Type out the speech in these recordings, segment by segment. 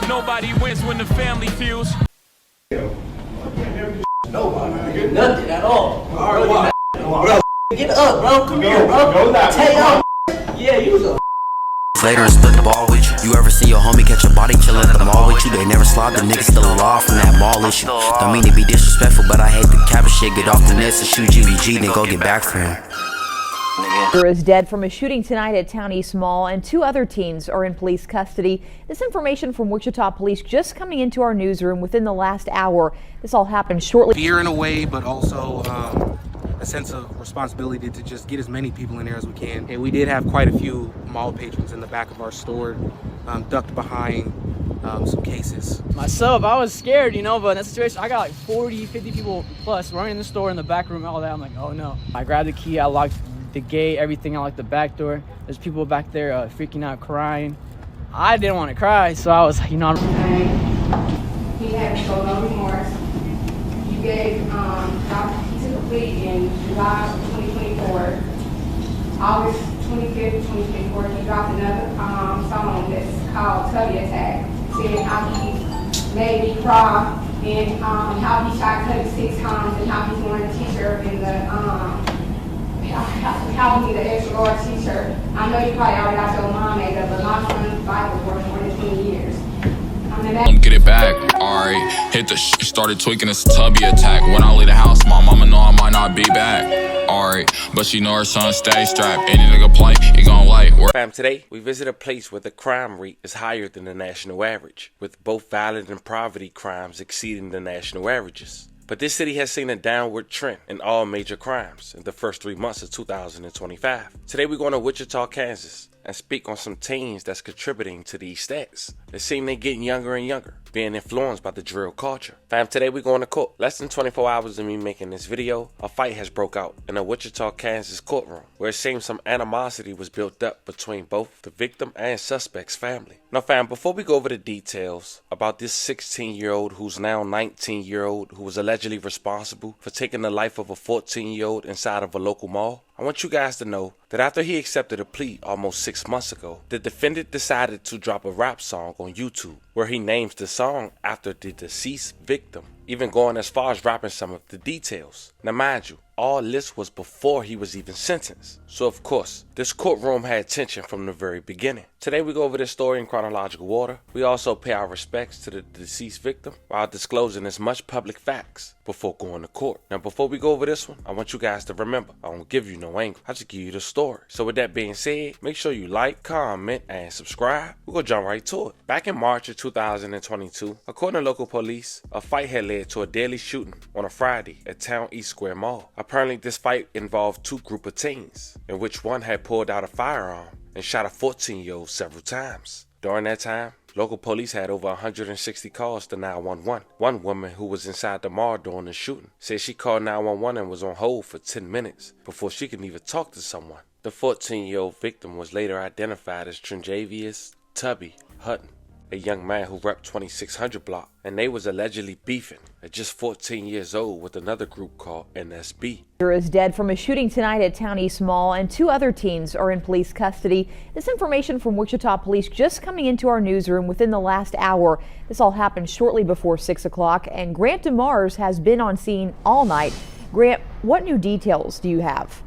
Nobody wins when the family feels. Nobody. Nothing at all. Alright, bro. Get up, bro. Come here, bro. Take up. Yeah, you was a later and split the ball with you. You ever see your homie catch a body killer at the mall with you? They never slide, the niggas still alive from that mall issue. Don't mean to be disrespectful, but I hate the cap shit. Get off the nets and shoot GVG, then go get back for him. Is dead from a shooting tonight at Town East Mall, and 2 other teens are in police custody. This information from Wichita Police just coming into our newsroom within the last hour. This all happened shortly. Fear in a way, but also a sense of responsibility to just get as many people in there as we can. And we did have quite a few mall patrons in the back of our store, ducked behind some cases. Myself, I was scared, you know, but in that situation, I got like 40, 50 people plus running in the store, in the back room, all that. I'm like, oh no. I grabbed the key, I locked the gate, everything. I locked the back door. There's people back there freaking out, crying. I didn't want to cry, so I was like, you know. He had shown no remorse. You gave, he took a plea in July of 2024. August 25th, 2024, he dropped another song that's called Tubby Attack, saying how he made me cry and how he shot Cuddy 6 times and how he's wearing a t-shirt and the how he need an extra large t-shirt. I know you probably already got your mom made up, but my son's Bible for more than 20 years. Get it back, alright. Hit the started tweaking this Tubby attack. When I leave the house, my mama know I might not be back. Alright, but she know her son stay strapped. Any nigga play, he gon' light. Fam, today we visit a place where the crime rate is higher than the national average, with both violent and poverty crimes exceeding the national averages. But this city has seen a downward trend in all major crimes in the first 3 months of 2025. Today we're going to Wichita, Kansas, and speak on some teens that's contributing to these stats. It seems they're getting younger and younger, being influenced by the drill culture. Fam, today we're going to court. Less than 24 hours of me making this video, a fight has broke out in a Wichita, Kansas courtroom, where it seems some animosity was built up between both the victim and suspect's family. Now fam, before we go over the details about this 16-year-old who's now 19-year-old who was allegedly responsible for taking the life of a 14-year-old inside of a local mall, I want you guys to know that after he accepted a plea almost 6 months ago, the defendant decided to drop a rap song on YouTube where he names the song after the deceased victim, even going as far as rapping some of the details. Now mind you, all this was before he was even sentenced. So of course, this courtroom had tension from the very beginning. Today we go over this story in chronological order. We also pay our respects to the deceased victim while disclosing as much public facts before going to court. Now before we go over this one, I want you guys to remember, I don't give you no angle, I just give you the story. So with that being said, make sure you like, comment, and subscribe. We're gonna jump right to it. Back in March of 2022, according to local police, a fight had led to a deadly shooting on a Friday at Town East Square Mall. Apparently this fight involved 2 groups of teens, in which one had pulled out a firearm and shot a 14-year-old several times. During that time, local police had over 160 calls to 911. One woman who was inside the mall during the shooting said she called 911 and was on hold for 10 minutes before she could even talk to someone. The 14-year-old victim was later identified as Trenjavius Tubby Hutton, a young man who repped 2600 block, and they was allegedly beefing at just 14 years old with another group called NSB. Is dead from a shooting tonight at Town East Mall, and 2 other teens are in police custody. This information from Wichita Police just coming into our newsroom within the last hour. This all happened shortly before 6 o'clock, and Grant DeMars has been on scene all night. Grant, what new details do you have?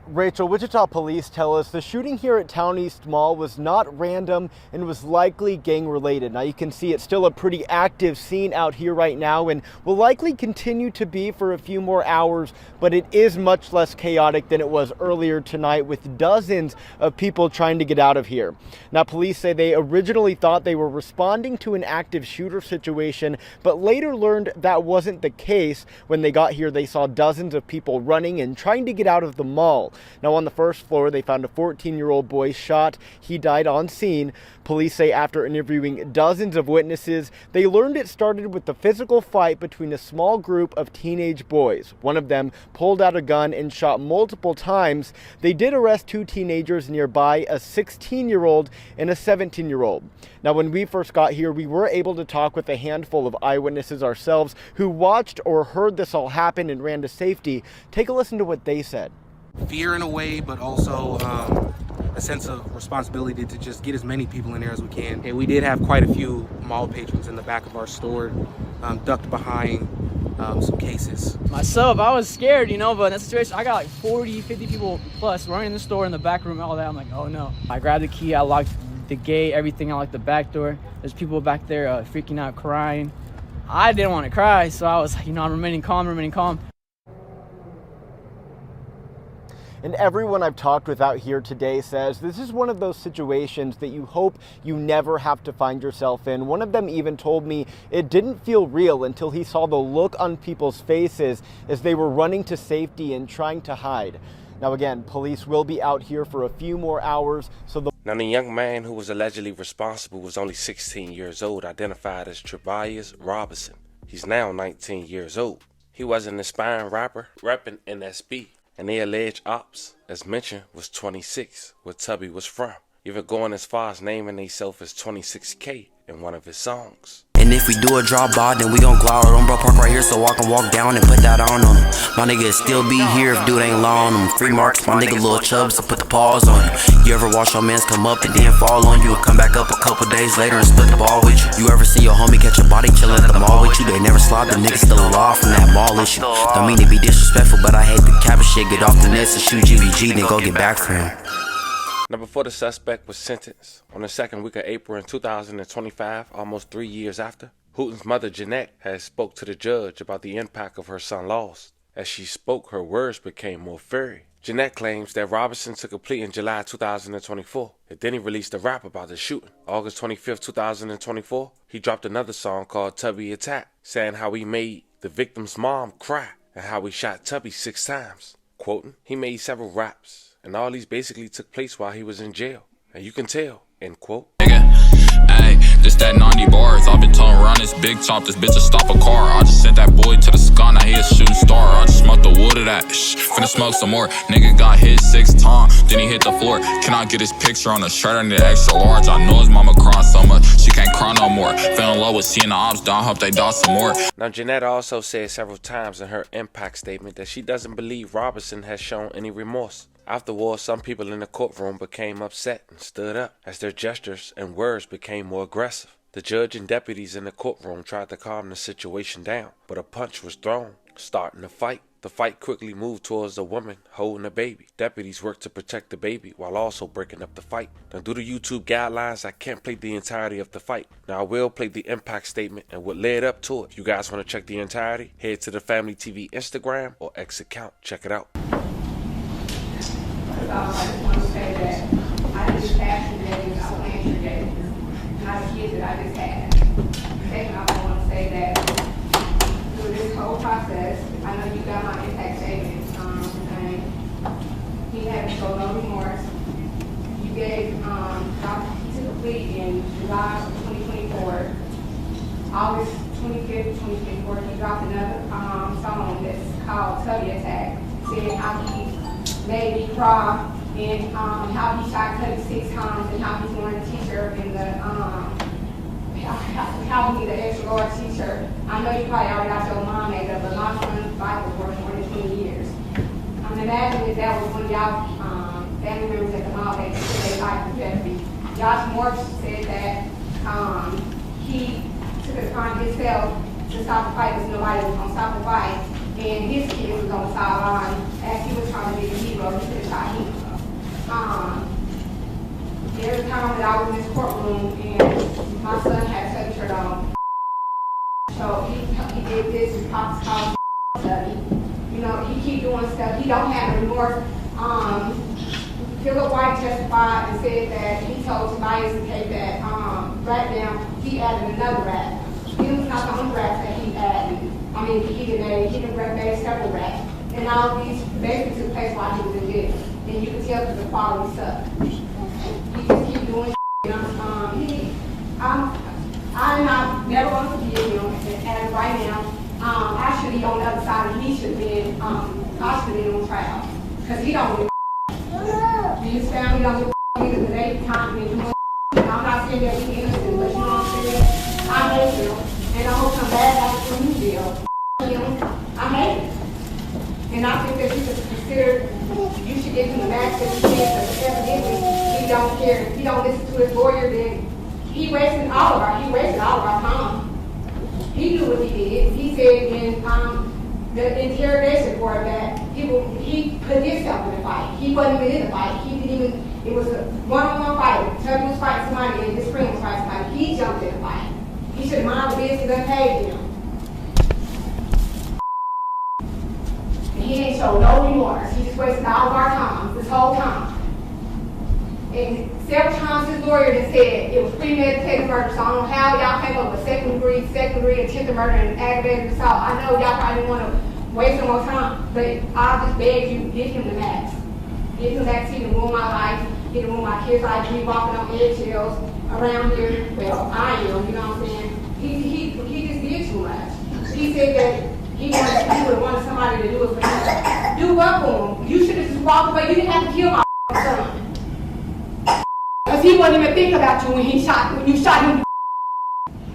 Rachel, Wichita police tell us the shooting here at Town East Mall was not random and was likely gang related. Now you can see it's still a pretty active scene out here right now and will likely continue to be for a few more hours, but it is much less chaotic than it was earlier tonight with dozens of people trying to get out of here. Now police say they originally thought they were responding to an active shooter situation, but later learned that wasn't the case. When they got here, they saw dozens of people running and trying to get out of the mall. Now on the first floor, they found a 14-year-old boy shot. He died on scene. Police say after interviewing dozens of witnesses, they learned it started with the physical fight between a small group of teenage boys. One of them pulled out a gun and shot multiple times. They did arrest 2 teenagers nearby, a 16-year-old and a 17-year-old. Now when we first got here, we were able to talk with a handful of eyewitnesses ourselves who watched or heard this all happen and ran to safety. Take a listen to what they said. Fear in a way, but also a sense of responsibility to just get as many people in there as we can. And we did have quite a few mall patrons in the back of our store, ducked behind some cases. Myself, I was scared, you know, but in that situation, I got like 40, 50 people plus running in the store, in the back room, all that. I'm like, oh no. I grabbed the key, I locked the gate, everything. I locked the back door. There's people back there freaking out, crying. I didn't want to cry, so I was, you know, I'm remaining calm. And everyone I've talked with out here today says this is one of those situations that you hope you never have to find yourself in. One of them even told me it didn't feel real until he saw the look on people's faces as they were running to safety and trying to hide. Now again, police will be out here for a few more hours, so Now, the young man who was allegedly responsible was only 16 years old, identified as Untitled Robinson. He's now 19 years old. He was an aspiring rapper, repping NSB. And the alleged ops, as mentioned, was 26, where Tubby was from, even going as far as naming himself as 26K in one of his songs. And if we do a drop by, then we gon' glower on bro park right here, so I can walk down and put that on him. My nigga still be here if dude ain't law on him. Free marks, my nigga Lil Chubbs, so put the pause on him. You ever watch your mans come up and then fall on you and come back up a couple days later and split the ball with you? You ever see your homie catch a body chillin' at the mall with you? They never slide, the niggas still alive from that mall issue. Don't mean to be disrespectful, but I hate the cap and shit. Get off the nets and shoot GVG, then go get back for him. Now, before the suspect was sentenced, on the second week of April in 2025, almost 3 years after, Hutton's mother, Jeanette, had spoke to the judge about the impact of her son lost. As she spoke, her words became more fiery. Jeanette claims that Robinson took a plea in July 2024, and then he released a rap about the shooting. August 25th, 2024, he dropped another song called Tubby Attack, saying how he made the victim's mom cry and how he shot Tubby 6 times. Quoting, he made several raps, and all these basically took place while he was in jail. And you can tell, end quote. Hey, this that 90 bars. I've been telling around this big top, this bitch to stop a car. I just sent that boy to the sky, now he a shooting star. I just smoked the wood of that, finna smoke some more. Nigga got hit 6 times, then he hit the floor. Can I get his picture on the shirt? I need an extra large. I know his mama crying so much, she can't cry no more. Fell in love with seeing the ops down, hope they die some more. Now, Jeanette also said several times in her impact statement that she doesn't believe Robinson has shown any remorse. Afterwards, some people in the courtroom became upset and stood up as their gestures and words became more aggressive. The judge and deputies in the courtroom tried to calm the situation down, but a punch was thrown, starting the fight. The fight quickly moved towards the woman holding a baby. Deputies worked to protect the baby while also breaking up the fight. Now, due to YouTube guidelines, I can't play the entirety of the fight. Now, I will play the impact statement and what led up to it. If you guys want to check the entirety, head to the Family TV Instagram or X account. Check it out. I just want to say that I just passed the days, I planned your days, not the kids that I just had. Second, I want to say that through this whole process, I know you got my impact statement, and he had to show no remorse. You gave, he took a plea in July of 2024. August 25th, 2024, he dropped another song that's called Tubby Attack, saying how he made me cry, and how he shot Cuddy 6 times, and how he's wearing a t-shirt and the how he need an extra large t-shirt. I know you probably already got your mom made up, but my son's fight was worth more than 20 years. Imagine if that was one of y'all family members at the mall that said they life for Jeffrey. Josh Morris said that he took it upon himself to stop the fight because nobody was going to stop the fight. And his kid was on the sideline as he was trying to be a hero. He could have shot him. Every time that I was in this courtroom and my son had a Tubby shirt on, so he did this. His pops called Tubby. You know, he keep doing stuff. He don't have remorse. Philip White testified and said that he told Tobias to take that rap down. He added another rap. He was not the only rap that he added. I mean, he didn't made several raps. And all these basically took place while he was in jail. And you can tell that the quality sucked. He just keep doing shit. I'm not never going to forgive him. And right now, I should be on the other side, and he should be I should be on trial. Because he don't give a his family don't give a because they constantly doing and I'm not saying that he's innocent, but you know what I'm saying? I hate him. And I hope some bad acts from you, Bill. I hate it. And I think that you should consider, you should give him the max that you can, because evidently don't care, if he don't listen to his lawyer, then he wasted all of our time. He knew what he did. He said in the interrogation part that he put himself in the fight. He wasn't even in the fight. It was a one-on-one fight. Tubby was fighting somebody and his friend was fighting somebody. He jumped in the fight. He should have minded the business and paid him. And he ain't showed no remorse. He just wasted all of our time, this whole time. And several times his lawyer has said it was premeditated murder, so I don't know how y'all came up with second degree, attempted murder, and aggravated assault. I know y'all probably didn't want to waste no more time, but I just beg you, give him the max. Give him the max. He can ruin my life. He can ruin my kids' life. He walking on eggshells around here. Well, I am, you know what I'm saying? He just did too much. He said that he would have wanted somebody to do it for him. Do what for him? You should have just walked away. You didn't have to kill my son. Cause he wasn't even thinking about you when you shot him.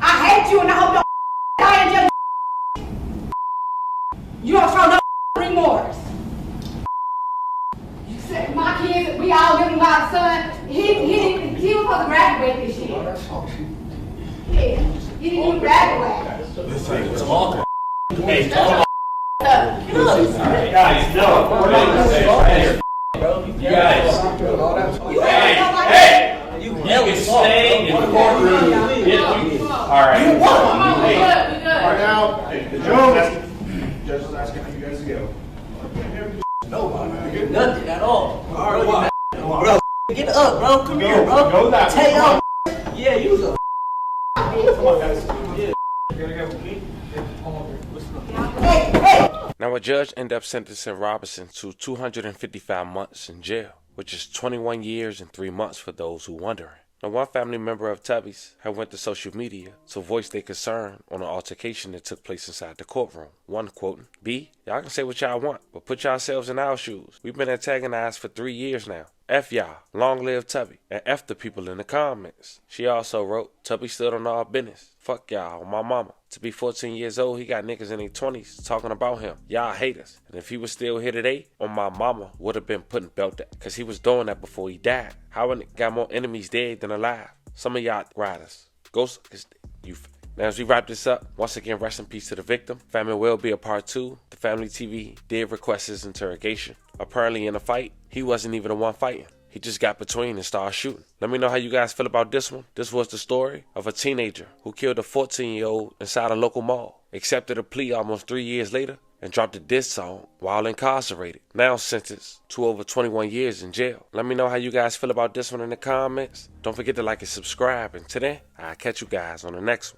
I hate you and I hope you die in jail. You don't show no remorse. You said my kids, we all living by the son. He was supposed to graduate this year. Yeah, he didn't even graduate. Talk. Hey, talk. Guys, no, we're not gonna say bro. You guys. Hey! You can stay in the courtroom. Alright. Alright, now, the judge was asking how you guys go. Nobody. Nothing at all. Alright, Bro, get up, bro. Come here, bro. Go that way. Take up. Yeah, you was a. Come on, guys. Yeah. You gotta go with me. Now, a judge ended up sentencing Robinson to 255 months in jail, which is 21 years and 3 months for those who wondering. Now, one family member of Tubby's had went to social media to voice their concern on an altercation that took place inside the courtroom. One quoting, "B, y'all can say what y'all want, but put yourselves in our shoes. We've been antagonized for 3 years now. F y'all, long live Tubby, and F the people in the comments." She also wrote, "Tubby stood on our business. Fuck y'all, on my mama. To be 14 years old, he got niggas in their 20s talking about him. Y'all hate us. And if he was still here today, on my mama would have been putting belt at, cause he was doing that before he died. How a nigga got more enemies dead than alive? Some of y'all riders. Ghost is you." Now, as we wrap this up, once again, rest in peace to the victim. Family will be a part 2. The family TV did request his interrogation. Apparently in a fight, he wasn't even the one fighting. He just got between and started shooting. Let me know how you guys feel about this one. This was the story of a teenager who killed a 14-year-old inside a local mall, accepted a plea almost 3 years later, and dropped a diss song while incarcerated. Now sentenced to over 21 years in jail. Let me know how you guys feel about this one in the comments. Don't forget to like and subscribe. And today, I'll catch you guys on the next one.